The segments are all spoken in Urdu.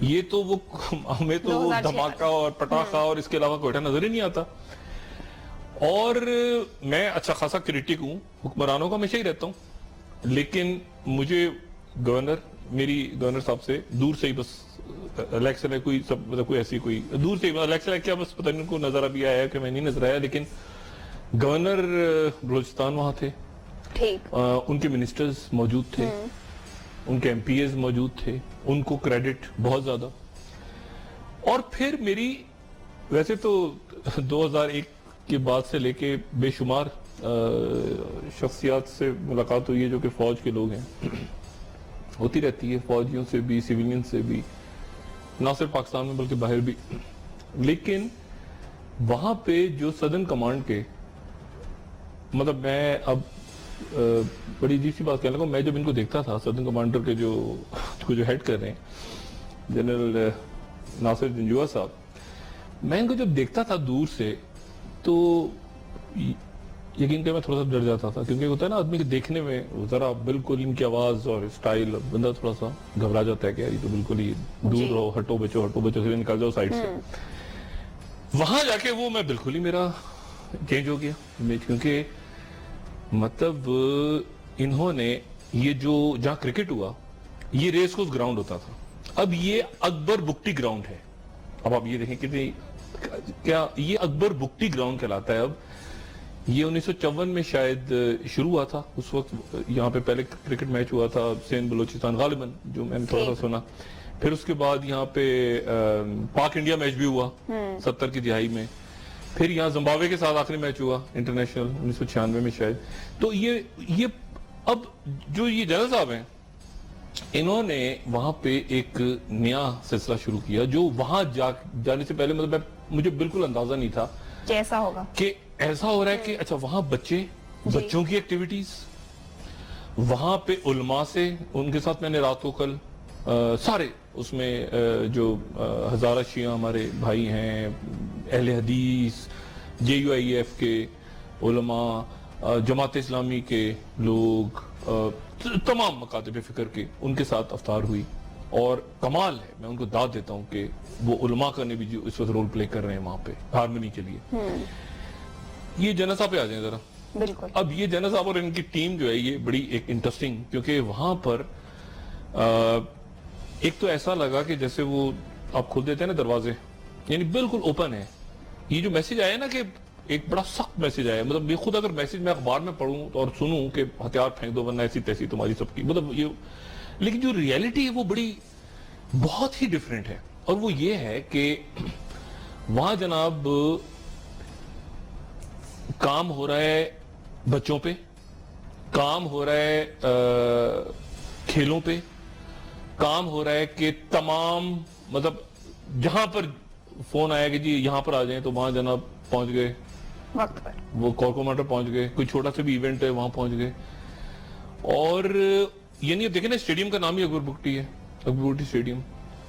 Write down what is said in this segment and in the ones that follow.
یہ تو وہ ہمیں تو وہ 2006 دھماکہ اور پٹاخہ اور اس کے علاوہ کوئٹہ نظر ہی نہیں آتا. اور میں اچھا خاصا کریٹک ہوں حکمرانوں کا، ہمیشہ ہی رہتا ہوں، لیکن مجھے میری گورنر صاحب سے دور سے ہی بس الیکشن ہے کوئی مطلب کوئی ایسی کوئی دور سے الیکشن ہے کیا بس پتہ نہیں ان کو نظر ابھی آیا کہ میں نہیں نظر آیا، لیکن گورنر بلوچستان وہاں تھے، ٹھیک، ان کے منسٹرز موجود تھے، ان کے ایم پی ایز موجود تھے، ان کو کریڈٹ بہت زیادہ. اور پھر میری ویسے تو 2001 کے بعد سے لے کے بے شمار شخصیات سے ملاقات ہوئی ہے جو کہ فوج کے لوگ ہیں، ہوتی رہتی ہے، فوجیوں سے بھی، سیویلین سے بھی، نہ صرف پاکستان میں بلکہ باہر بھی. لیکن وہاں پہ جو سدرن کمانڈ کے مطلب میں اب بڑی عجیب سی بات کہنے لگا، میں جب ان کو دیکھتا تھا سدرن کمانڈر کے جو ہیڈ کر رہے ہیں جنرل ناصر جنجوعہ صاحب، میں ان کو جب دیکھتا تھا دور سے تو یقین کہ میں تھوڑا سا ڈر جاتا تھا، کیونکہ ہوتا ہے نا آدمی کے دیکھنے میں ذرا بالکل ان کی آواز اور اسٹائل، بندہ تھوڑا سا گھبرا جاتا ہے کہ یار یہ تو بالکل ہی دور رہو، ہٹو بچو سے نکل جاؤ سائڈ سے. وہاں جا کے وہ میں بالکل ہی میرا چینج ہو گیا امیج، کیونکہ مطلب انہوں نے یہ جو جہاں کرکٹ ہوا یہ ریس کورس گراؤنڈ ہوتا تھا، اب یہ اکبر بکٹی گراؤنڈ ہے. اب آپ یہ دیکھیں کہ کیا یہ اکبر بکٹی گراؤنڈ کہلاتا ہے. اب یہ 1954 میں شاید شروع ہوا تھا، اس وقت یہاں پہ پہلے کرکٹ میچ ہوا تھا سندھ بلوچستان غالباً، جو میں نے تھوڑا سا سنا. پھر اس کے بعد یہاں پہ پاک انڈیا میچ بھی ہوا 70 کی دہائی میں. پھر یہاں زمبابوے کے ساتھ آخری میچ ہوا انٹرنیشنل 1996 میں شاید. تو یہ اب جو یہ جنرل صاحب ہیں انہوں نے وہاں پہ ایک نیا سلسلہ شروع کیا جو وہاں جانے سے پہلے مطلب مجھے بالکل اندازہ نہیں تھا کیسا ہوگا، کہ ایسا ہو رہا ہے کہ اچھا وہاں بچوں کی ایکٹیویٹیز، وہاں پہ علماء سے ان کے ساتھ میں نے رات کو کل سارے اس میں جو ہزارہ شیعہ ہمارے بھائی ہیں، اہل حدیث، JUIF کے علماء، جماعت اسلامی کے لوگ، تمام مکاتب فکر کے، ان کے ساتھ افطار ہوئی. اور کمال ہے، میں ان کو داد دیتا ہوں کہ وہ علماء کا نے بھی جو اس وقت رول پلے کر رہے ہیں وہاں پہ ہارمونی کے لیے. یہ جنرل صاحب پہ آ جائیں ذرا. بالکل. اب یہ جنرل صاحب اور ان کی ٹیم جو ہے یہ بڑی ایک انٹرسٹنگ، کیونکہ وہاں پر ایک تو ایسا لگا کہ جیسے وہ آپ کھول دیتے ہیں نا دروازے، یعنی بالکل اوپن ہے. یہ جو میسج آیا نا کہ ایک بڑا سخت میسج آیا، مطلب یہ خود اگر میسج میں اخبار میں پڑھوں اور سنوں کہ ہتھیار پھینک دو ورنہ ایسی تیسی تمہاری سب کی، مطلب یہ، لیکن جو ریئلٹی ہے وہ بڑی بہت ہی ڈیفرنٹ ہے. اور وہ یہ ہے کہ وہاں جناب کام ہو رہا ہے بچوں پہ، کام ہو رہا ہے کھیلوں پہ، کام ہو رہا ہے کہ تمام مطلب جہاں پر فون آیا کہ جی یہاں پر آ جائیں تو وہاں جناب پہنچ گئے وقت پر، وہ کور کمانڈر پہنچ گئے، کوئی چھوٹا سا بھی ایونٹ ہے وہاں پہنچ گئے. اور یعنی دیکھیں نا اسٹیڈیم کا نام ہی اکبر بکٹی ہے، اکبر بکٹی اسٹیڈیم.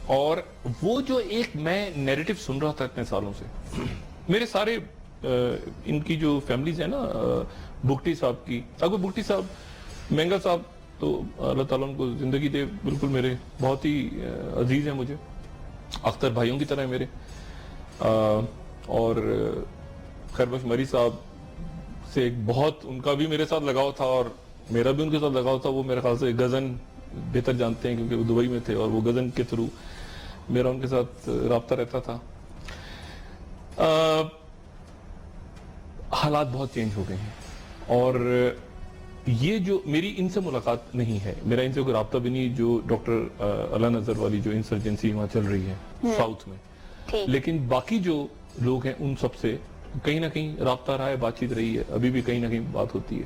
اور وہ جو ایک میں نیریٹو سن رہا تھا اتنے سالوں سے، میرے سارے ان کی جو فیملیز ہیں نا بکٹی صاحب کی، اکبر بکٹی صاحب، مینگا صاحب تو اللہ تعالیٰ ان کو زندگی دے، بالکل میرے بہت ہی عزیز ہیں مجھے، اختر بھائیوں کی طرح ہیں میرے. اور خیر بخش مری صاحب سے ایک بہت ان کا بھی میرے ساتھ لگاؤ تھا اور میرا بھی ان کے ساتھ لگاؤ تھا. وہ میرے خیال سے غزن بہتر جانتے ہیں کیونکہ وہ دبئی میں تھے اور وہ غزن کے تھرو میرا ان کے ساتھ رابطہ رہتا تھا. حالات بہت چینج ہو گئے ہیں اور یہ جو میری ان سے ملاقات نہیں ہے، میرا ان سے کوئی رابطہ بھی نہیں، جو ڈاکٹر اللہ نظر والی جو انسرجنسی وہاں چل رہی ہے ساؤتھ میں، لیکن باقی جو لوگ ہیں ان سب سے کہیں نہ کہیں رابطہ رہا ہے، بات چیت رہی ہے، ابھی بھی کہیں نہ کہیں بات ہوتی ہے.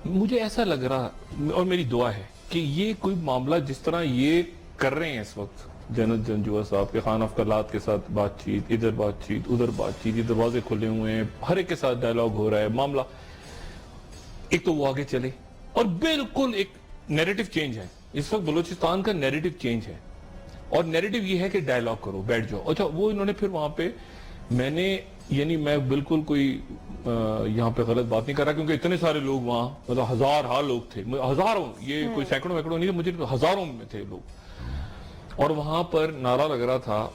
مجھے ایسا لگ رہا اور میری دعا ہے کہ یہ کوئی معاملہ جس طرح یہ کر رہے ہیں اس وقت جنرل جنجوعہ صاحب کے خان افکارلات کے ساتھ بات چیت، ادھر بات چیت ادھر بات چیت، یہ دروازے کھلے ہوئے ہیں، ہر ایک کے ساتھ ڈائلاگ ہو رہا ہے، معاملہ ایک تو وہ آگے چلے. اور بالکل ایک نیریٹو چینج ہے اس وقت، بلوچستان کا نیریٹو چینج ہے. اور نیریٹو یہ ہے کہ ڈائلاگ کرو، بیٹھ جاؤ. اچھا وہ انہوں نے پھر وہاں پہ میں بالکل کوئی یہاں پہ غلط بات نہیں کر رہا کیونکہ اتنے سارے لوگ وہاں، مطلب ہزاروں لوگ تھے، ہزاروں، یہ کوئی سینکڑوں وینکڑوں نہیں تھے، مجھے ہزاروں میں تھے لوگ. اور وہاں پر نعرہ لگ رہا تھا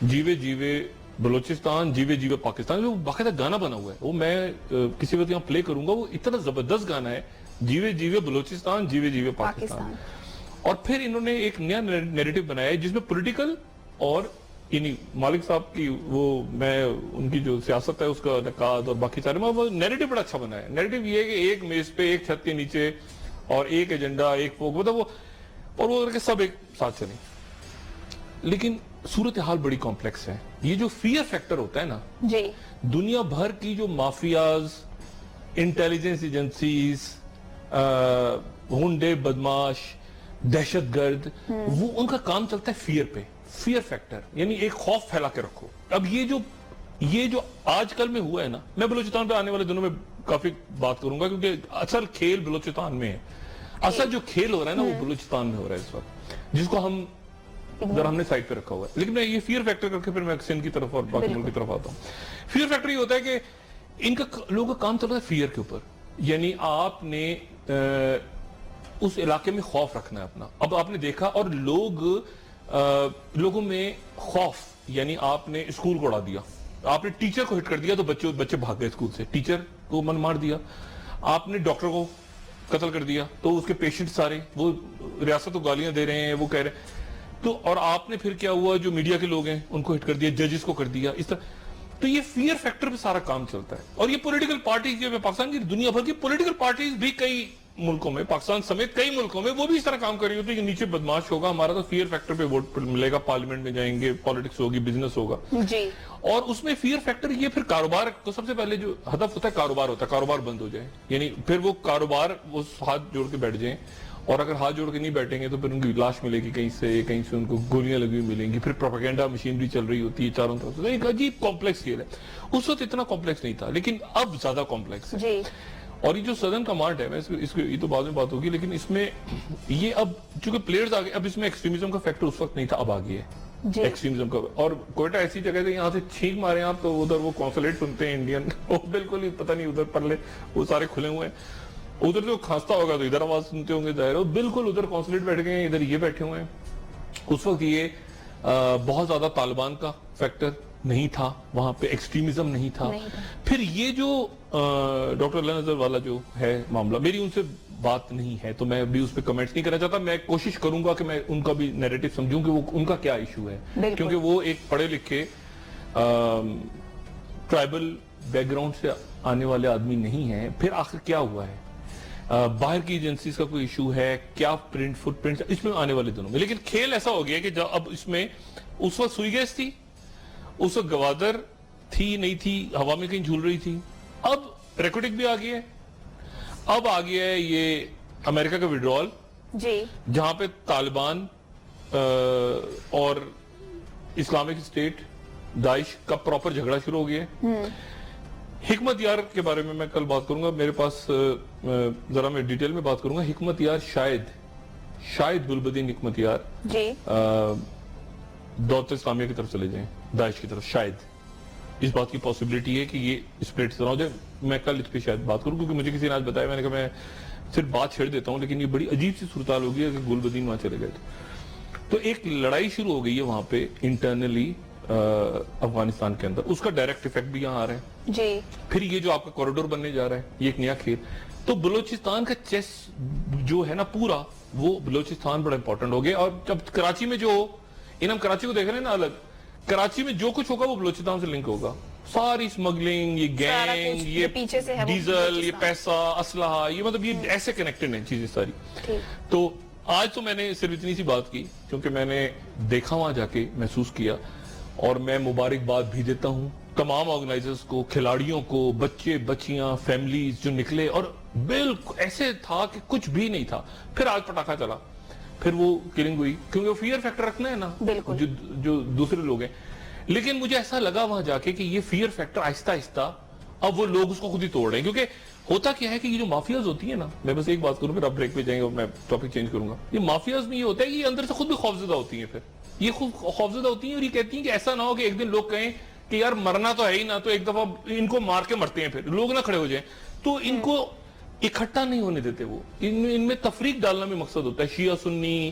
جیوے جیوے بلوچستان جیوے جیوے پاکستان. وہ باقاعدہ گانا بنا ہوا ہے, وہ میں کسی وقت یہاں پلے کروں گا, وہ اتنا زبردست گانا ہے, جیوے جیوے بلوچستان جیوے جیوے پاکستان. اور پھر انہوں نے ایک نیا نیریٹو بنایا ہے جس میں پولیٹیکل اور یعنی مالک صاحب کی وہ میں ان کی جو سیاست ہے اس کا نقاد اور باقی سارے وہ نیریٹو بڑا اچھا بنا ہے. نیریٹو یہ ہے کہ ایک میز پہ ایک چھت کے نیچے اور ایک ایجنڈا ایک فوک مطلب وہ اور وہ کہ سب ایک ساتھ چلیں. لیکن صورتحال بڑی کمپلیکس ہے. یہ جو فیئر فیکٹر ہوتا ہے نا جی دنیا بھر کی جو مافیاز انٹیلیجنس ایجنسیز ہونڈے بدماش دہشت گرد وہ ان کا کام چلتا ہے فیئر پہ, فیئر فیکٹر یعنی ایک خوف پھیلا کے رکھو. اب یہ جو آج کل میں ہوا ہے نا, میں بلوچستان پہ آنے والے دنوں میں کافی بات کروں گا کیونکہ اصل کھیل بلوچستان میں ہے. اصل جو کھیل ہو رہا ہے نا وہ بلوچستان میں ہو رہا ہے اس وقت, جس کو ہم نے سائٹ پہ رکھا ہوا ہے. لیکن میں یہ فیئر فیکٹر کر کے پھر میں سندھ کی طرف اور باقی ملک کی طرف آتا ہوں. فیئر فیکٹر یہ ہوتا ہے کہ ان کا لوگوں کا کام چل رہا ہے فیئر کے اوپر, یعنی آپ نے اس علاقے میں خوف رکھنا ہے اپنا. اب آپ نے دیکھا اور لوگوں میں خوف, یعنی آپ نے اسکول کو اڑا دیا, آپ نے ٹیچر کو ہٹ کر دیا تو بچے بھاگ گئے اسکول سے, ٹیچر کو من مار دیا. آپ نے ڈاکٹر کو قتل کر دیا تو اس کے پیشنٹ سارے وہ ریاست کو گالیاں دے رہے ہیں, وہ کہہ رہے ہیں تو. اور آپ نے پھر کیا ہوا, جو میڈیا کے لوگ ہیں ان کو ہٹ کر دیا, ججز کو کر دیا اس طرح. تو یہ فیئر فیکٹر پہ سارا کام چلتا ہے. اور یہ پولیٹیکل پارٹیز جو پاکستان کی دنیا بھر کی پولیٹیکل پارٹیز بھی کئی ملکوں میں, پاکستان سمیت کئی ملکوں میں وہ بھی اس طرح کام کر رہی ہوتی ہے کہ نیچے بدماش ہوگا ہمارا تو فیئر فیکٹر پہ ووٹ ملے گا, پارلیمنٹ میں جائیں گے, پالیٹکس ہوگی, بزنس ہوگا. جی اور اس میں فیئر فیکٹر یہ پھر کاروبار کو سب سے پہلے جو ہدف ہوتا ہے کاروبار ہوتا ہے, کاروبار بند ہو جائے, یعنی پھر وہ کاروبار وہ ہاتھ جوڑ کے بیٹھ جائیں. اور اگر ہاتھ جوڑ کے نہیں بیٹھیں گے تو پھر ان کی لاش ملے گی کہیں سے ان کو گولیاں لگی ہوئی ملیں گی. پھر پروپیگنڈا مشینری چل رہی ہوتی ہے چاروں طرف سے. ایک عجیب کمپلیکس کھیل ہے. اس وقت اتنا کمپلیکس نہیں تھا لیکن اب زیادہ کمپلیکس ہے. جی اور یہ جو سدرن کمانڈ ہے, اس کو یہ تو بعد میں بات ہوگی, لیکن اس میں یہ اب چونکہ پلیئرز آگے, اب اس میں ایکسٹریمزم کا فیکٹر اس وقت نہیں تھا, اب آ گیا ہے ایکسٹریمزم کا. اور کوئٹہ ایسی جگہ ہے یہاں سے چھینک مارے آپ تو ادھر وہ کونسولیٹ سنتے ہیں انڈین, وہ بالکل ہی پتہ نہیں ادھر پرلے وہ سارے کھلے ہوئے ہیں. ادھر جو کھانستا ہوگا تو ادھر آواز سنتے ہوں گے ظاہر ہے, بالکل ادھر کونسولیٹ بیٹھ گئے ہیں, ادھر یہ بیٹھے ہوئے ہیں. اس وقت یہ بہت زیادہ طالبان کا فیکٹر نہیں تھا وہاں پہ, ایکسٹریمزم نہیں تھا. پھر یہ جو ڈاکٹر اللہ نظر والا جو ہے معاملہ, میری ان سے بات نہیں ہے تو میں بھی اس پہ کمنٹس نہیں کرنا چاہتا. میں کوشش کروں گا کہ میں ان کا بھی نیریٹو سمجھوں کہ وہ ان کا کیا ایشو ہے, کیونکہ وہ ایک پڑھے لکھے ٹرائبل بیک گراؤنڈ سے آنے والے آدمی نہیں ہیں. پھر آخر کیا ہوا ہے, باہر کی ایجنسیز کا کوئی ایشو ہے کیا, فٹ پرنٹ اس میں آنے والے دنوں میں. لیکن کھیل ایسا ہو گیا کہ جب اب اس میں اس وقت سوئی گیس تھی, اس وقت گوادر تھی نہیں تھی, ہوا میں کہیں جھول رہی تھی. اب ریکوٹک بھی آ گیا ہے, اب آ گیا ہے یہ امریکہ کا وڈرال, جی جہاں پہ طالبان اور اسلامک اسٹیٹ داعش کا پراپر جھگڑا شروع ہو گیا ہے. حکمت یار کے بارے میں کل بات کروں گا, میرے پاس ذرا میں ڈیٹیل میں بات کروں گا. حکمت یار شاید گلبدین حکمت یار جی دولت اسلامیہ کی طرف چلے جائیں, داعش کی طرف. شاید اس بات کی پاسبلٹی ہے کہ یہ اسپلٹ طرح ہو جائے. میں کل اس پہ شاید بات کروں کیونکہ مجھے کسی نے آج بتایا, میں نے کہا میں صرف بات چھیڑ دیتا ہوں, لیکن یہ بڑی عجیب سی صورتحال ہو گئی ہے کہ گلبدین وہاں چلے گئے. تو ایک لڑائی شروع ہو گئی ہے وہاں پہ انٹرنلی افغانستان کے اندر, اس کا ڈائریکٹ افیکٹ بھی یہاں آ رہا ہے. جی پھر یہ جو آپ کا کوریڈور بننے جا رہا ہے, یہ ایک نیا کھیل. تو بلوچستان کا چیس جو ہے نا پورا, وہ بلوچستان بڑا امپورٹنٹ ہو گیا. اور جب کراچی میں جو ہم کراچی کو دیکھ رہے ہیں نا الگ, کراچی میں جو کچھ ہوگا وہ بلوچستان سے لنک ہوگا. ساری اسمگلنگ, یہ گینگ, یہ ڈیزل, یہ پیسہ, اسلحہ, یہ مطلب یہ ایسے کنیکٹڈ ہیں چیزیں ساری. تو آج تو میں نے صرف اتنی سی بات کی کیونکہ میں نے دیکھا وہاں جا کے, محسوس کیا. اور میں مبارکباد بھی دیتا ہوں تمام آرگنائزرز کو, کھلاڑیوں کو, بچے بچیاں, فیملیز جو نکلے. اور بالکل ایسے تھا کہ کچھ بھی نہیں تھا. پھر آج پٹاخہ چلا, پھر وہ کلنگ ہوئی, کیونکہ وہ فیئر فیکٹر رکھنا ہے نا جو دوسرے لوگ ہیں. لیکن مجھے ایسا لگا وہاں جا کے کہ یہ فیئر فیکٹر آہستہ آہستہ اب وہ لوگ اس کو خود ہی توڑ رہے ہیں. کیونکہ ہوتا کیا ہے کہ یہ جو مافیاز ہوتی ہیں نا, میں بس ایک بات کروں پھر آپ بریک پہ جائیں گے اور میں ٹاپک چینج کروں گا. یہ مافیاز میں یہ ہوتا ہے کہ یہ اندر سے خود بھی خوفزدہ ہوتی ہیں. پھر یہ خود خوفزدہ ہوتی ہیں اور یہ کہتی ہیں کہ ایسا نہ ہو کہ ایک دن لوگ کہیں کہ یار مرنا تو ہے ہی نہ, تو ایک دفعہ ان کو مار کے مرتے ہیں, پھر لوگ نہ کھڑے ہو جائیں. تو ان کو اکٹھا نہیں ہونے دیتے, وہ ان میں تفریق ڈالنا بھی مقصد ہوتا ہے. شیعہ سنی,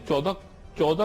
14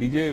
DJ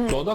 14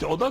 14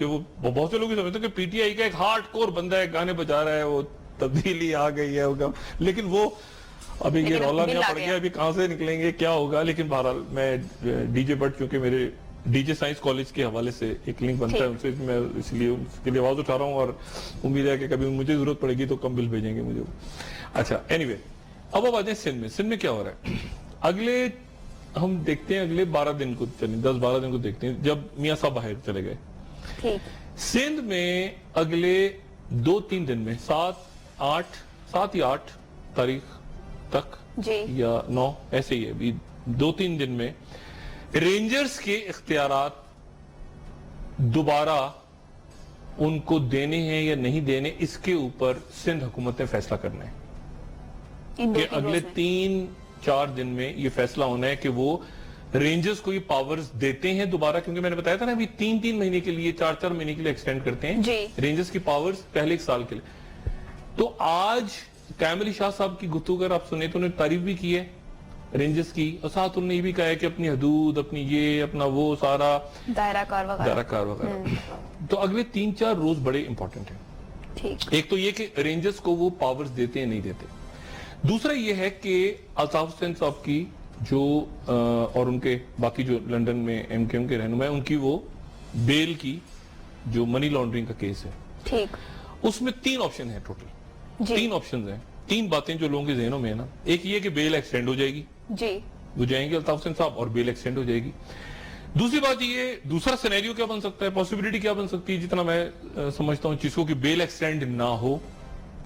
کہ وہ بہت سے لوگ سمجھتے ہیں کہ پی ٹی آئی کا ایک ہارڈ کور بندہ ہے, گانے بجا رہا ہے, وہ تبدیلی آ گئی ہے, لیکن وہ ابھی یہ رولا نیا پڑ گیا, ابھی کہاں سے نکلیں گے, کیا ہوگا. لیکن بہرحال میں ڈی جے بٹ چونکہ میرے ڈی جے سائنس کالج کے حوالے سے ایک لنک بنتا ہے ان سے, میں اس لیے اس کے لیے آواز اٹھا رہا ہوں, اور امید ہے کہ کبھی مجھے ضرورت پڑے گی تو کم بل بھیجیں گے مجھے. اچھا اینی وے, اب آ جائیں سندھ میں. سندھ میں کیا ہو رہا ہے اگلے, ہم دیکھتے ہیں اگلے 12 دن کو, 10-12 دن کو دیکھتے ہیں جب میاں صاحب باہر چلے گئے. سندھ میں اگلے 2-3 دن میں 7 یا 8 تاریخ تک یا 9 ایسے ہی ہے, 2-3 دن میں رینجرز کے اختیارات دوبارہ ان کو دینے ہیں یا نہیں دینے, اس کے اوپر سندھ حکومت نے فیصلہ کرنا ہے کہ اگلے 3-4 دن میں یہ فیصلہ ہونا ہے کہ وہ رینجرز کو یہ پاورز دیتے ہیں دوبارہ, کیونکہ میں نے بتایا تھا نا ابھی 3-3 مہینے کے لیے, 4-4 مہینے کے لیے ایکسٹینڈ کرتے ہیں رینجرز کی پاورز پہلے 1 سال کے لیے. تو آج قائم علی شاہ صاحب کی گفتگو اگر آپ سنیں تو انہوں نے تعریف بھی کی ہے رینجرز کی, اور ساتھ انہوں نے یہ بھی کہا ہے کہ اپنی حدود, اپنی یہ اپنا وہ سارا دائرہ کار وغیرہ. تو اگلے 3-4 روز بڑے امپورٹنٹ ہیں. ایک تو یہ کہ رینجرز کو وہ پاورز دیتے ہیں نہیں دیتے. دوسرا یہ ہے کہ الطاف حسین صاحب کی جو اور ان کے باقی جو لنڈن میں ایم کیو ایم کے رہنما ہیں, ان کی وہ بیل کی جو منی لانڈرنگ کا کیس ہے, اس میں 3 آپشن ہیں ٹوٹل. 3 آپشنز ہیں, 3 باتیں جو لوگوں کے ذہنوں میں ہیں نا. ایک یہ کہ بیل ایکسٹینڈ ہو جائے گی, وہ جائیں گے الطاف حسین صاحب اور بیل ایکسٹینڈ ہو جائے گی. دوسری بات یہ, دوسرا سینیریو کیا بن سکتا ہے, پاسبلٹی کیا بن سکتی ہے, جتنا میں سمجھتا ہوں چیز کو, کہ بیل ایکسٹینڈ نہ ہو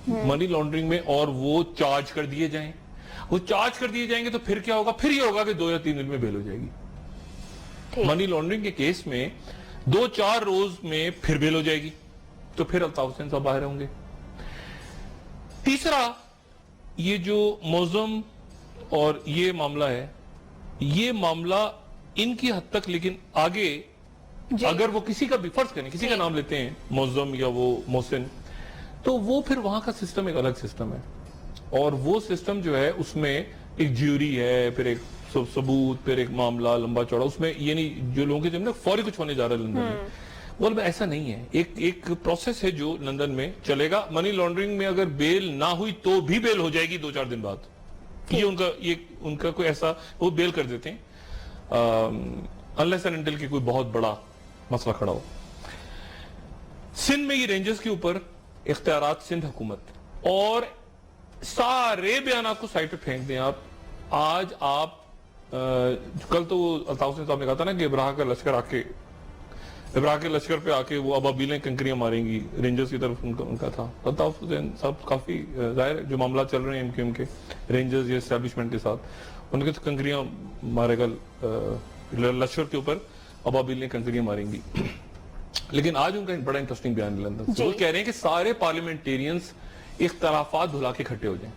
منی لانڈرنگ میں اور وہ چارج کر دیے جائیں. وہ چارج کر دیے جائیں گے تو پھر کیا ہوگا, پھر یہ ہوگا کہ 2 یا 3 دن میں بیل ہو جائے گی. منی لانڈرنگ کے کیس میں 2-4 روز میں پھر بیل ہو جائے گی, تو پھر الطاف حسین صاحب باہر ہوں گے. تیسرا یہ جو موزم اور یہ معاملہ ہے, یہ معاملہ ان کی حد تک, لیکن آگے اگر وہ کسی کا بھی فرض کریں, کسی کا نام لیتے ہیں موزم یا وہ محسن, تو وہ پھر وہاں کا سسٹم ایک الگ سسٹم ہے, اور وہ سسٹم جو ہے اس میں ایک جیوری ہے, پھر ایک ثبوت, پھر ایک معاملہ لمبا چوڑا, اس میں یہ نہیں جو لوگوں کے جب فوری کچھ ہونے جا رہا ہے لندن میں, وہ ایسا نہیں ہے. ایک پروسیس ہے جو لندن میں چلے گا. منی لانڈرنگ میں اگر بیل نہ ہوئی تو بھی بیل ہو جائے گی 2-4 دن بعد. یہ ان کا کوئی ایسا, وہ بیل کر دیتے ہیں unless and until کہ کوئی بہت بڑا مسئلہ کھڑا ہو. سندھ میں یہ رینجرز کے اوپر اختیارات سندھ حکومت, اور سارے بیانات کو سائٹ پہ پھینک دیں آپ. آج آپ کل تو الطاف حسین صاحب نے کہا تھا نا کہ ابراہ کے لشکر پہ آ کے وہ ابابیلیں کنکریاں ماریں گی, رینجرز کی طرف ان کا تھا. الطاف حسین صاحب کافی ظاہر جو معاملات چل رہے ہیں ایم کیو ایم کے رینجرز یا اسٹیبلشمنٹ کے ساتھ, ان کے تو کنکریاں مارے گا لشکر کے اوپر, ابابیلیں کنکریاں ماریں گی. لیکن آج ان کا بڑا انٹرسٹنگ بیان ہے لندن سے. وہ کہہ رہے ہیں کہ سارے پارلیمنٹیرینز اختلافات بھلا کے کھٹے ہو جائیں.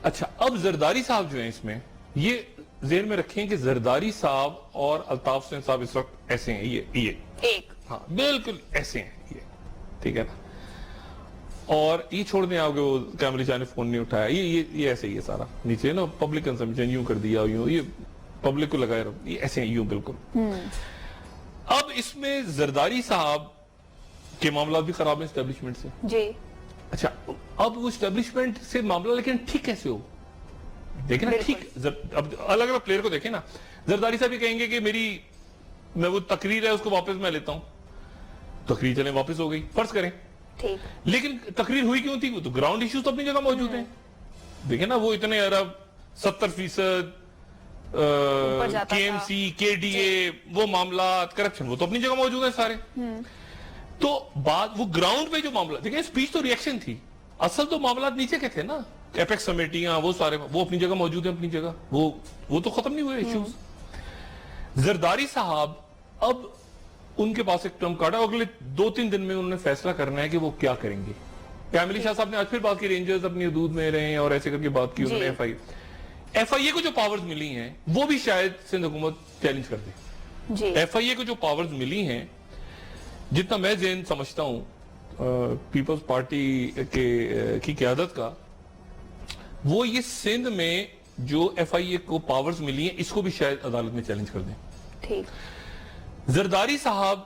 اچھا, اب زرداری صاحب جو ہیں اس میں, یہ ذہن میں رکھیں کہ زرداری صاحب اور الطاف حسین صاحب اس وقت ایسے ہیں, یہ ہاں بالکل ایسے ہیں یہ, ٹھیک ہے نا. اور یہ چھوڑ دیں آپ کہ وہ قائم علی شاہ نے فون نہیں اٹھایا, یہ ایسے ہی ہے سارا نیچے نا, پبلک کنزمپشن یوں کر دیا, یوں یہ پبلک کو لگائے رہو, یہ ایسے ہیں یوں بالکل. اب اس میں زرداری صاحب کے معاملات بھی خراب ہیں اسٹیبلشمنٹ سے. جی اچھا, اب وہ اسٹیبلشمنٹ سے معاملہ لیکن ٹھیک کیسے ہو, دیکھیں نا ٹھیک, اب الگ الگ پلیئر کو دیکھیں نا. زرداری صاحب یہ کہیں گے کہ میں وہ تقریر ہے اس کو واپس میں لیتا ہوں, تقریر چلیں واپس ہو گئی فرض کریں, لیکن تقریر ہوئی کیوں تھی, وہ تو گراؤنڈ ایشوز تو اپنی جگہ موجود ہیں. دیکھیں نا وہ اتنے ارب 70% کے ایم سی, کے ڈی اے, وہ معاملات, کرپشن, وہ تو اپنی جگہ موجود ہیں سارے. تو بات وہ گراؤنڈ پہ جو معاملہ, دیکھیں سپیچ تو ریئیکشن تھی, اصل تو معاملات نیچے کے تھے نا, ایپیکس کمیٹیاں, وہ سارے وہ اپنی جگہ موجود ہیں, اپنی جگہ وہ تو ختم نہیں ہوئے ایشوز. زرداری صاحب اب ان کے پاس ایک ٹرمپ کارڈ ہے, اگلے 2-3 دن میں انہوں نے فیصلہ کرنا ہے کہ وہ کیا کریں گے. قائم علی شاہ صاحب نے آج پھر بات کی رینجرز اپنی حدود میں رہے اور ایسے کر کے بات کی. انہوں نے ایف آئی اے کو جو پاورز ملی ہیں وہ بھی شاید سندھ حکومت چیلنج کر دے. ایف آئی اے کو جو پاورز ملی ہیں, جتنا میں ذہن سمجھتا ہوں پیپلز پارٹی کی قیادت کا, وہ یہ سندھ میں جو ایف آئی اے کو پاورز ملی ہیں اس کو بھی شاید عدالت میں چیلنج کر دیں. زرداری صاحب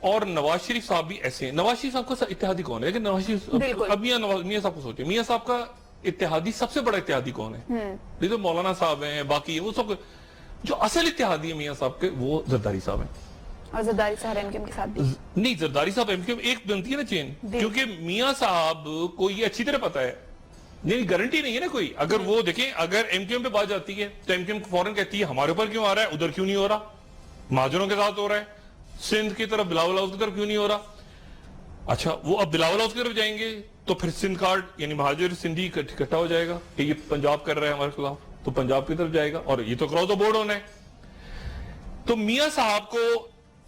اور نواز شریف صاحب بھی ایسے ہیں. نواز شریف صاحب کا اتحادی کون ہے؟ لیکن نواز شریف بالکل. اب میاں صاحب کو سوچیں, میاں صاحب کا اتحادی سب سے بڑا اتحادی کون ہے؟ یہ تو مولانا صاحب ہیں, باقی وہ سب. جو اصل اتحادی ہے میاں صاحب کے وہ زرداری صاحب ہیں. اور زرداری صاحب ایم کیو ایم کے ساتھ بھی نہیں, زرداری صاحب ایم کیو ایم ایک بنتی ہے نا چین, کیونکہ میاں صاحب کو یہ اچھی طرح پتا ہے, نہیں گارنٹی نہیں ہے نا کوئی. اگر وہ دیکھیں, اگر ایم کیو ایم پہ بات جاتی ہے تو ایم کیو ایم فوراً کہتی ہے ہمارے اوپر کیوں آ رہا ہے, ادھر کیوں نہیں ہو رہا, مہاجروں کے ساتھ ہو رہا ہے, سندھ کی طرف بلاول ہاؤس کی طرف کیوں نہیں ہو رہا. اچھا, وہ اب بلاول ہاؤس کی طرف جائیں گے تو پھر سندھ کارڈ یعنی مہاجر سندھی اکٹھا ہو جائے گا کہ یہ پنجاب کر رہا ہے ہمارے خلاف, تو پنجاب کی طرف جائے گا, اور یہ تو کراس دا بورڈ ہونا ہے. تو میاں صاحب کو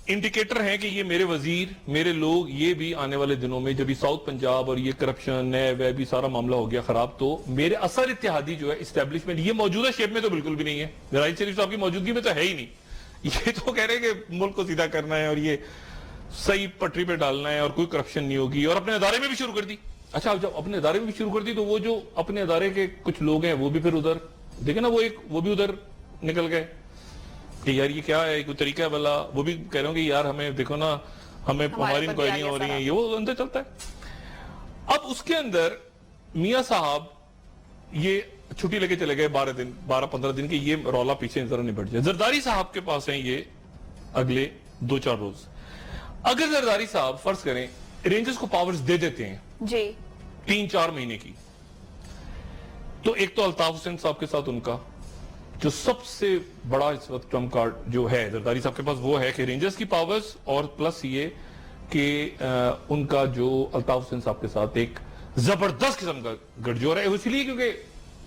انڈیکیٹر ہیں کہ یہ میرے وزیر, میرے لوگ, یہ بھی آنے والے دنوں میں جب یہ ساؤتھ پنجاب اور یہ کرپشن نیب ویب سارا معاملہ ہو گیا خراب, تو میرے اثر اتحادی جو ہے اسٹیبلشمنٹ, یہ موجودہ شیپ میں تو بالکل بھی نہیں ہے, راحیل شریف صاحب کی موجودگی میں تو ہے ہی نہیں. یہ تو کہہ رہے ہیں کہ ملک کو سیدھا کرنا ہے اور یہ صحیح پٹری پہ ڈالنا ہے اور کوئی کرپشن نہیں ہوگی, اور اپنے ادارے میں بھی شروع کر دی. اچھا, جب اپنے ادارے میں بھی شروع کر دی تو وہ جو اپنے ادارے کے کچھ لوگ ہیں وہ بھی پھر ادھر دیکھیں نا, وہ بھی ادھر نکل گئے کہ یار یہ کیا ہے, کوئی طریقہ ہے بلا. وہ بھی کہہ رہے ہوں کہ یار ہمیں دیکھو نا, ہماری انکوائریاں ہو رہی ہیں, یہ وہ اندر چلتا ہے. اب اس کے اندر میاں صاحب یہ چھٹی لے کے چلے گئے 12-15 دن کے, یہ رولا پیچھے ذرا نبٹ جائے. زرداری صاحب کے پاس ہیں یہ اگلے 2-4 روز. اگر زرداری صاحب فرض کریں رینجرز کو پاورز دے دیتے ہیں جی 3-4 مہینے کی, تو ایک تو الطاف حسین صاحب کے ساتھ ان کا جو سب سے بڑا اس وقت ٹرمپ کارڈ جو ہے زرداری صاحب کے پاس وہ ہے کہ رینجرز کی پاورز, اور پلس یہ کہ ان کا جو الطاف حسین صاحب کے ساتھ ایک زبردست قسم کا گڑ جوڑ ہے, اس لیے کیونکہ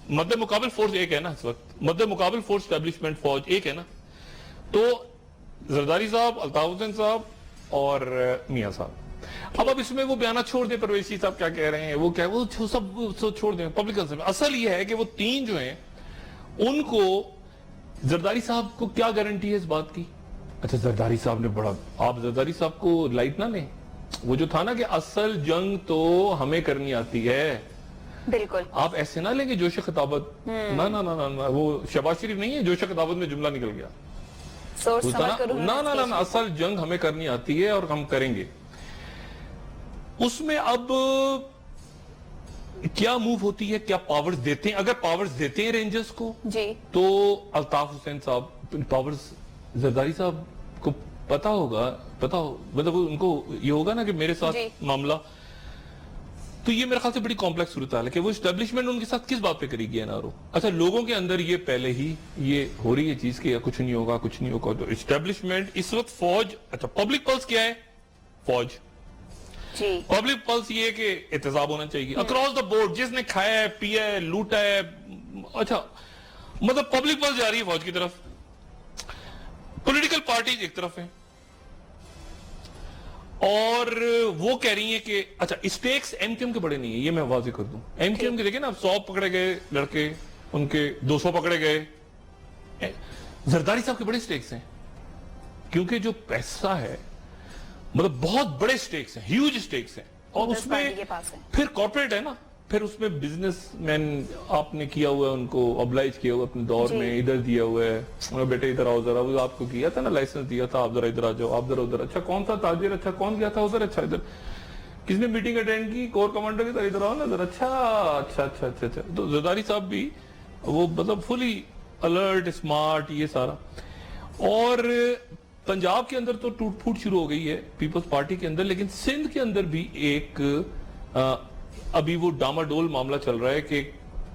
مد مقابل فورس ایک ہے نا اس وقت, مد مقابل فورس اسٹیبلشمنٹ فوج ایک ہے نا. تو زرداری صاحب, الطاف حسین صاحب اور میاں صاحب. اب اس میں وہ بیانات چھوڑ دیں, پرویز صاحب کیا کہہ رہے ہیں, وہ کیا, وہ سب چھوڑ دیں پبلک کنسرن. اصل یہ ہے کہ وہ تین جو ہیں ان کو زرداری صاحب کو کیا گارنٹی ہے اس بات کی. اچھا, زرداری صاحب نے بڑا, آپ زرداری صاحب کو لائٹ نہ لیں, وہ جو تھا نا کہ اصل جنگ تو ہمیں کرنی آتی ہے, بالکل آپ ایسے نہ لیں گے جوش خطابت. نہ وہ شہباز شریف نہیں ہے, جوش خطابت میں جملہ نکل گیا. نہ اصل جنگ ہمیں کرنی آتی ہے اور ہم کریں گے. اس میں اب کیا موو ہوتی ہے, کیا پاورز دیتے ہیں. اگر پاورز دیتے ہیں رینجرز کو جی تو الطاف حسین صاحب پاورز, زرداری صاحب کو پتا ہوگا, مطلب ان کو یہ ہوگا نا کہ میرے ساتھ معاملہ, تو یہ میرے خیال سے بڑی کمپلیکس صورتحال ہے کہ وہ اسٹیبلشمنٹ ان کے ساتھ کس بات پہ کرے گی NRO. اچھا, لوگوں کے اندر یہ پہلے ہی یہ ہو رہی ہے چیز کہ کچھ نہیں ہوگا, کچھ نہیں ہوگا. تو اسٹیبلشمنٹ اس وقت فوج, اچھا پبلک پلس کیا ہے, فوج پبلک پلس یہ کہ احتساب ہونا چاہیے اکراس دا بورڈ, جس نے کھایا ہے, پیا ہے, لوٹا ہے. اچھا, مطلب پبلک پلس جا رہی ہے فوج کی طرف, پولیٹیکل پارٹیز ایک طرف ہیں, اور وہ کہہ رہی ہیں کہ اچھا اسٹیکس ایم کیو ایم کے بڑے نہیں ہیں, یہ میں واضح کر دوں. ایم کیو ایم کے دیکھیں نا, 100 پکڑے گئے لڑکے, ان کے 200 پکڑے گئے. زرداری صاحب کے بڑے اسٹیکس ہیں, کیونکہ جو پیسہ ہے مطلب بہت بڑے اسٹیکس ہیں, ہیوج اسٹیکس ہیں, اور اس میں پھر کارپوریٹ ہے نا, پھر اس میں بزنس مین آپ نے کیا ہوا ہے, ان کو ابلائج کیا ہوا اپنے دور میں, ادھر دیا ہوا ہے, بیٹے ادھر آؤ ذرا, وہ آپ کو کیا تھا نا, لائسنس دیا تھا, آپ ذرا ادھر آ جاؤ, آپ ذرا ادھر. اچھا کون تھا تاجر, اچھا کون گیا تھا ادھر, اچھا ادھر کس نے میٹنگ اٹینڈ کی, کور کمانڈر کی طرح, ادھر آؤ نا ادھر. اچھا. تو زرداری صاحب بھی وہ مطلب فلی الرٹ, اسمارٹ, یہ سارا. اور پنجاب کے اندر تو ٹوٹ پھوٹ شروع ہو گئی ہے پیپلز پارٹی کے اندر, لیکن سندھ کے اندر بھی ایک ابھی وہ ڈاماڈول معاملہ چل رہا ہے کہ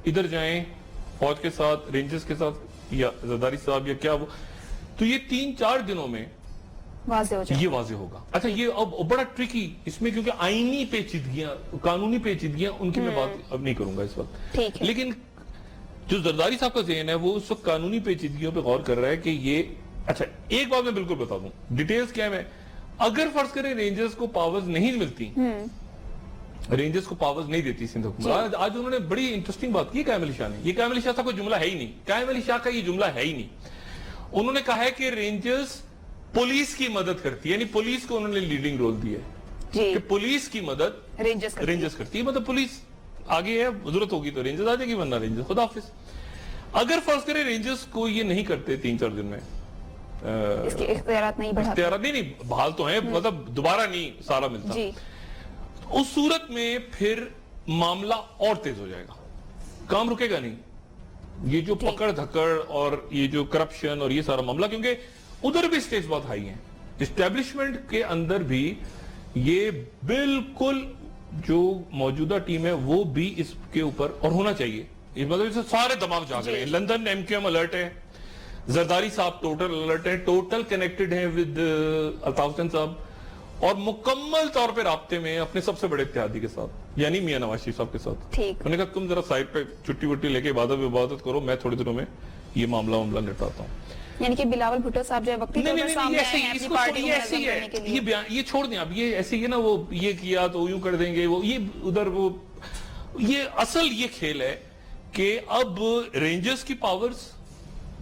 ادھر جائیں فوج کے ساتھ, رینجرز کے ساتھ, یا زرداری صاحب یا کیا وہ. تو یہ 3-4 دنوں میں یہ واضح ہوگا. اچھا, یہ اب بڑا ٹرکی اس میں, کیونکہ آئینی پیچیدگیاں, قانونی پیچیدگیاں, ان کی میں بات اب نہیں کروں گا اس وقت. لیکن جو زرداری صاحب کا ذہن ہے وہ اس وقت قانونی پیچیدگیوں پہ غور کر رہا ہے کہ یہ, اچھا ایک بات میں بالکل بتا دوں, ڈیٹیلز کیا ہے. اگر فرض کریں رینجرز کو پاورز نہیں ملتی, رینجرز کو پاورز نہیں دیتی سندھ حکومت, آج انہوں نے بڑی انٹرسٹنگ بات کی قائم علی شاہ نے. یہ قائم علی شاہ کا کوئی جملہ ہے ہی نہیں, قائم علی شاہ کا یہ جملہ ہے ہی نہیں. انہوں نے کہا ہے کہ رینجرز پولیس کی مدد کرتی ہے, یعنی پولیس کو انہوں نے لیڈنگ رول دیا ہے کہ پولیس کی مدد رینجرز کرتی ہے. مطلب پولیس آگے ہے, ضرورت ہوگی تو رینجرز آ جائے گی, ورنہ رینجرز خدا حافظ. اگر فرض کریں رینجرز کو یہ نہیں کرتے 3-4 دن میں, اس کے اختیارات نہیں بڑھاتے. اختیارات نہیں بحال تو ہیں, مطلب دوبارہ نہیں سارا ملتا. جی اس صورت میں پھر معاملہ اور تیز ہو جائے گا, کام رکے گا نہیں. یہ جو پکڑ دھکڑ اور یہ جو کرپشن اور یہ سارا معاملہ, کیونکہ ادھر بھی سٹیٹس بہت ہائی ہیں, اسٹیبلشمنٹ کے اندر بھی یہ بالکل جو موجودہ ٹیم ہے وہ بھی اس کے اوپر اور ہونا چاہیے. مطلب اس سے سارے دماغ جاگ رہے ہیں. London M Q M alert ہے, زرداری صاحب ٹوٹل الرٹ ہے, ٹوٹل کنیکٹڈ ہیں ود الطاف حسین صاحب, اور مکمل طور پہ رابطے میں اپنے سب سے بڑے اتحادی کے ساتھ, یعنی میاں نواز شریف صاحب کے ساتھ. ٹھیک, انہوں نے کہا تم ذرا سائڈ پہ چھٹی وٹی لے کے عبادت کرو, میں تھوڑے دنوں میں یہ معاملہ نپٹاتا ہوں. یعنی کہ بلاول بھٹو صاحب جو ہے وقتی طور پر سامنے آئے ہیں اپنی پارٹی کو منظم کرنے کے لیے. یہ چھوڑ دیں اب, یہ ایسے ہی ہے نا, وہ یہ کیا تو یوں کر دیں گے, وہ یہ ادھر وہ, یہ اصل یہ کھیل ہے کہ اب رینجرز کی پاورز,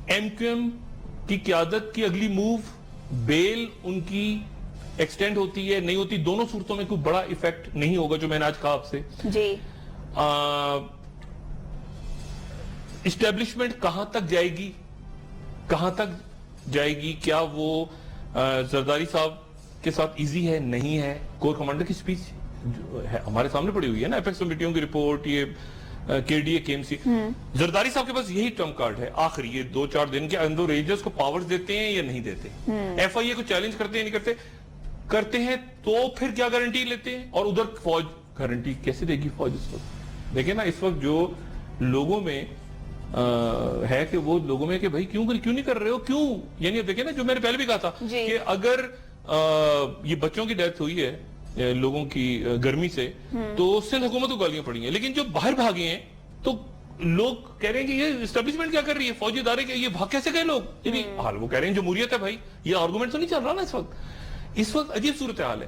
ایم کیو ایم کی قیادت کی اگلی موو, بیل ان کی ایکسٹینڈ ہوتی ہے نہیں ہوتی, دونوں صورتوں میں کوئی بڑا ایفیکٹ نہیں ہوگا جو میں نے آج کہا آپ سے. جی اسٹیبلشمنٹ کہاں تک جائے گی, کہاں تک جائے گی, کیا وہ زرداری صاحب کے ساتھ ایزی ہے نہیں ہے. کور کمانڈر کی سپیچ ہمارے سامنے پڑی ہوئی ہے نا, ایپیکس کمیٹیوں کی رپورٹ, یہ کے ڈی اے کے ایم سی. زرداری صاحب کے پاس یہی ٹرمپ کارڈ ہے آخری, یہ 2-4 دن کے اندر رینجرز کو پاورز دیتے ہیں یا نہیں دیتے, ایف آئی اے کو چیلنج کرتے ہیں نہیں کرتے, کرتے ہیں تو پھر کیا گارنٹی لیتے ہیں, اور ادھر فوج گارنٹی کیسے دے گی فوج اس وقت. دیکھیں نا اس وقت جو لوگوں میں ہے کہ وہ لوگوں میں کہ بھائی کیوں نہیں کر رہے ہو, کیوں, یعنی دیکھیں نا جو میں نے پہلے بھی کہا تھا کہ اگر یہ بچوں کی ڈیتھ ہوئی ہے لوگوں کی گرمی سے تو سندھ حکومت کو گالیاں پڑی ہیں, لیکن جو باہر بھاگے ہیں تو لوگ کہہ رہے ہیں کہ یہ اسٹیبلشمنٹ کیا کر رہی ہے, فوجی ادارے کے یہ بھاگ کیسے گئے لوگ, یعنی حال وہ کہہ رہے ہیں جمہوریت ہے بھائی, یہ آرگومنٹ تو نہیں چل رہا نا اس وقت عجیب صورتحال ہے.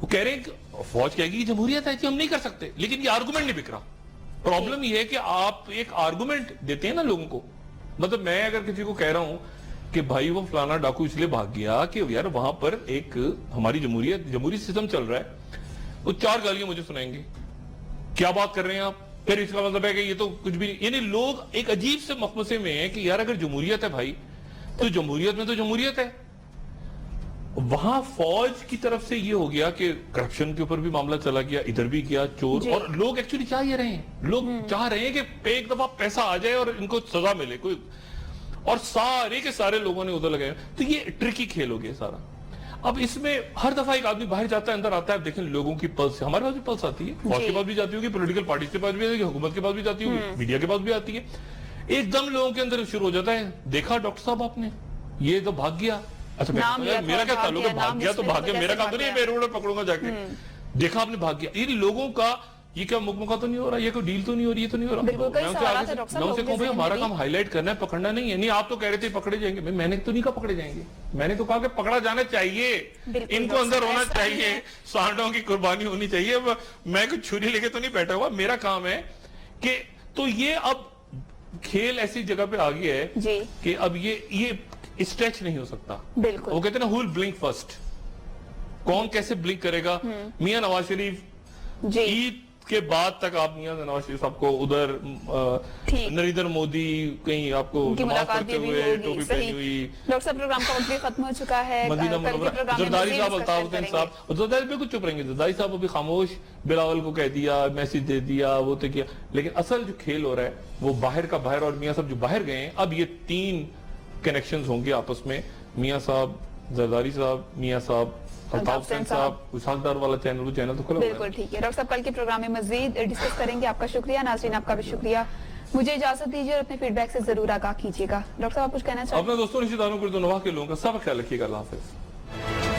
وہ کہہ رہے ہیں کہ فوج کہے گی جمہوریت ہے, ہم نہیں کر سکتے, لیکن یہ آرگومنٹ نہیں بک رہا. پرابلم یہ ہے کہ آپ ایک آرگومنٹ دیتے ہیں نا لوگوں کو, مطلب میں اگر کسی کو کہہ رہا ہوں کہ بھائی وہ فلانا ڈاکو اس لیے بھاگ گیا کہ یار وہاں پر ایک ہماری جمہوری سسٹم چل رہا ہے, وہ 4 گالیاں مجھے سنائیں گے, کیا بات کر رہے ہیں آپ, پھر اس کا مطلب ہے کہ یہ تو کچھ بھی نہیں. یعنی لوگ ایک عجیب سے مخمصے میں ہیں کہ یار اگر جمہوریت ہے بھائی تو جمہوریت میں تو جمہوریت ہے. وہاں فوج کی طرف سے یہ ہو گیا کہ کرپشن کے اوپر بھی معاملہ چلا گیا, ادھر بھی گیا چور, اور لوگ ایکچولی چاہ یہ رہے ہیں, لوگ چاہ رہے ہیں کہ ایک دفعہ پیسہ آ جائے اور ان کو سزا ملے کوئی, اور سارے کے سارے لوگوں نے ادھر لگائے. تو یہ ٹرکی کھیل ہو گیا سارا. اب اس میں ہر دفعہ ایک آدمی باہر جاتا ہے اندر آتا ہے, دیکھیں لوگوں کی پلس, ہمارے پاس بھی پلس آتی ہے, فوج کے پاس بھی جاتی ہوگی, پولیٹیکل پارٹیز کے پاس بھی آتی ہے, حکومت کے پاس بھی جاتی ہوگی, میڈیا کے پاس بھی آتی ہے. ایک دم لوگوں کے اندر شروع ہو جاتا ہے, دیکھا ڈاکٹر صاحب آپ نے یہ تو بھاگ گیا, اچھا میرا کیا تعلق ہے, بھاگ گیا تو بھاگ گیا, میرا کام تو نہیں, میں روڈ پر پکڑوں گا جا کے, دیکھا آپ نے بھاگ گیا. یہ لوگوں کا یہ کیا مکمکہ تو نہیں ہو رہا, یہ کوئی ڈیل تو نہیں ہو رہی, یہ تو نہیں ہو رہا. میں ان سے کہوں بھائی ہمارا کام ہائی لائٹ کرنا ہے, پکڑنا نہیں ہے. نہیں آپ تو کہہ رہے تھے پکڑے جائیں گے, میں نے تو نہیں کہا پکڑے جائیں گے, میں نے تو کہا کہ پکڑا جانا چاہیے, ان کو اندر ہونا چاہیے, سانڈوں کی قربانی ہونی چاہیے. میں کوئی چھری لے کے تو نہیں بیٹھا ہوا, میرا کام ہے کہ, تو یہ اب کھیل ایسی جگہ پہ آ گیا ہے کہ اب یہ اسٹریچ نہیں ہو سکتا. وہ کہتے ہیں نا ہول بلنک فرسٹ, کون کیسے بلنک کرے گا. میاں نواز شریف عید کے بعد تک آپ میاں نواز شریف صاحب کو ادھر نریندر مودی کہیں آپ کو نماز پڑھتے ہوئے ٹوپی پہنی ہوئی. ڈاکٹر صاحب پروگرام کا وقت بھی ختم ہو چکا ہے. مدینہ منورہ, زرداری صاحب, الطاف حسین صاحب, زرداری بالکل چپ رہیں گے. زرداری صاحب ابھی خاموش, بلاول کو کہہ دیا, میسج دے دیا, وہ تو کیا, لیکن اصل جو کھیل ہو رہا ہے وہ باہر کا باہر, اور میاں صاحب جو باہر گئے ہیں, اب یہ 3 کنیکشنز ہوں گے آپس میں, میاں صاحب, زرداری صاحب, میاں صاحب, الطاف حسین صاحب. اسحاق ڈار والا چینل, وہ چینل تو کھلا ہوا ہے. بالکل ٹھیک ہے ڈاکٹر صاحب, کل کے پروگرام میں مزید ڈسکس کریں گے. آپ کا شکریہ, ناظرین آپ کا بھی شکریہ. مجھے اجازت دیجیے اور اپنے فیڈ بیک سے ضرور آگاہ کیجیے گا. ڈاکٹر صاحب آپ کچھ کہنا چاہتے ہیں؟ اپنے دوستوں رشتہ داروں کو نواح کے لوگوں کا سب خیال رکھیے گا. اللہ حافظ.